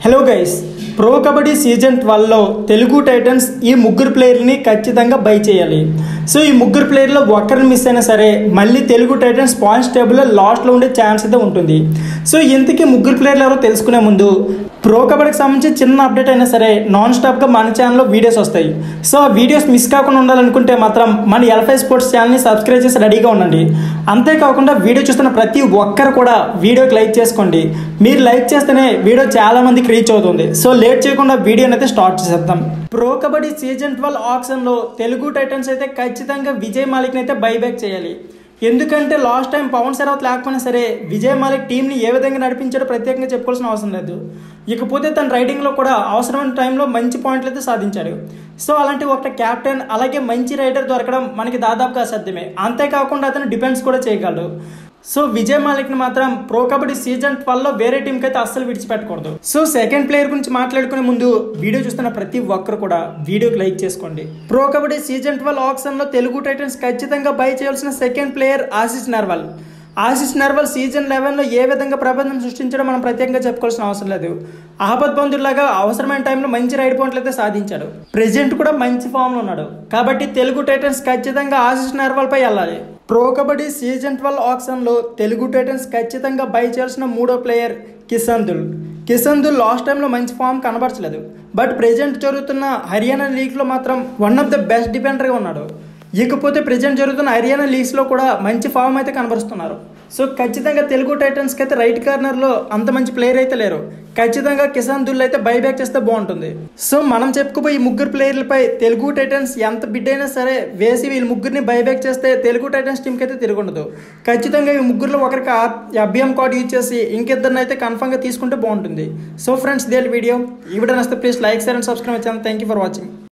Hello guys, pro kabaddi season 12లో Telugu Titans ఈ ముగ్గురు ప్లేయర్ని ఖచ్చితంగా బై చేయాలి. సో ఈ ముగ్గురు ప్లేయర్లో ఒక్కరిని మిస్ అయినా సరే మళ్ళీ తెలుగు టైటన్స్ పాయింట్స్ టేబుల్లో లాస్ట్లో ఉండే ఛాన్స్ అయితే ఉంటుంది. సో ఇంతకీ ముగ్గురు ప్లేయర్లు ఎవరో తెలుసుకునే ముందు ప్రో కబడ్డీకి సంబంధించి చిన్న అప్డేట్ అయినా సరే నాన్ స్టాప్గా మన ఛానల్లో వీడియోస్ వస్తాయి. సో ఆ వీడియోస్ మిస్ కాకుండా ఉండాలనుకుంటే మాత్రం మన ఎల్ఫై స్పోర్ట్స్ ఛానల్ని సబ్స్క్రైబ్ చేసి రెడీగా ఉండండి. అంతేకాకుండా వీడియో చూస్తున్న ప్రతి ఒక్కరు కూడా వీడియోకి లైక్ చేసుకోండి. మీరు లైక్ చేస్తేనే వీడియో చాలా మందికి రీచ్ అవుతుంది. సో లేట్ చేయకుండా వీడియోని అయితే స్టార్ట్ చేసేద్దాం. ప్రో కబడ్డీ సీజన్ 12 ఆక్షన్లో తెలుగు టైటన్స్ అయితే ఖచ్చితంగా విజయ్ మాలిక్ని అయితే బైబ్యాక్ చేయాలి. ఎందుకంటే లాస్ట్ టైం పవన్ శరావత్ లేకపోయినా సరే విజయ్ మాలిక్ టీంని ఏ విధంగా నడిపించాడో ప్రత్యేకంగా చెప్పుకోవాల్సిన అవసరం లేదు. ఇకపోతే తన రైడింగ్లో కూడా అవసరమైన టైంలో మంచి పాయింట్లు అయితే సాధించాడు. సో అలాంటి ఒక క్యాప్టెన్ అలాగే మంచి రైడర్ దొరకడం మనకి దాదాపుగా అసాధ్యమే. అంతేకాకుండా అతను డిఫెన్స్ కూడా చేయగలడు. సో విజయ్ మాలిక్ని మాత్రం ప్రో కబడ్డీ సీజన్ 12లో వేరే టీంకి అయితే అస్సలు విడిచిపెట్టకూడదు. సో సెకండ్ ప్లేయర్ గురించి మాట్లాడుకునే ముందు వీడియో చూస్తున్న ప్రతి ఒక్కరు కూడా వీడియోకి లైక్ చేసుకోండి. ప్రో కబడ్డీ సీజన్ 12 ఆక్షన్లో తెలుగు టైటన్స్ ఖచ్చితంగా బై చేయాల్సిన second player Ashish Narwal. Ashish Narwal season 11లో ఏ విధంగా ప్రబంధం సృష్టించడం మనం ప్రత్యేకంగా చెప్పుకోవాల్సిన అవసరం లేదు. ఆపద్ బంధువులాగా అవసరమైన టైంలో మంచి రైడ్ పాయింట్లు అయితే సాధించాడు. ప్రెజెంట్ కూడా మంచి ఫామ్లో ఉన్నాడు. కాబట్టి తెలుగు టైటన్స్ ఖచ్చితంగా ఆశిష్ నర్వాల్ పై వెళ్ళాలి. ప్రో కబడ్డీ సీజన్ 12 ఆక్షన్లో తెలుగు టైటన్స్ ఖచ్చితంగా బై చేయాల్సిన మూడో ప్లేయర్ కిషన్ దుల్ లాస్ట్ టైంలో మంచి ఫామ్ కనబరచలేదు. బట్ ప్రెజెంట్ జరుగుతున్న హర్యానా లీగ్లో మాత్రం వన్ ఆఫ్ ద బెస్ట్ డిఫెండర్గా ఉన్నాడు. ఇకపోతే ప్రెజెంట్ జరుగుతున్న హర్యానా లీగ్స్లో కూడా మంచి ఫామ్ అయితే కనబరుస్తున్నారు. సో ఖచ్చితంగా తెలుగు టైటన్స్కి అయితే రైట్ కార్నర్లో అంత మంచి ప్లేయర్ అయితే లేరు. ఖచ్చితంగా కిషన్ దుల్ అయితే బైబ్యాక్ చేస్తే బాగుంటుంది. సో మనం చెప్పుకోబోయే ఈ ముగ్గురు ప్లేయర్లపై తెలుగు టైటన్స్ ఎంత బిడ్ అయినా సరే వేసి వీళ్ళు ముగ్గురిని బైబ్యాక్ చేస్తే తెలుగు టైటన్స్ టీంకి అయితే తిరుగుండదు. ఖచ్చితంగా ఈ ముగ్గురులో ఒకరికి అభ్యం కార్డ్ యూజ్ చేసి ఇంకిద్దరిని అయితే కన్ఫర్మ్గా తీసుకుంటే బాగుంటుంది. సో ఫ్రెండ్స్, ఇదే వీడియో. ఈ వీడియో నచ్చితే please like, share and subscribe channel. Thank you for watching.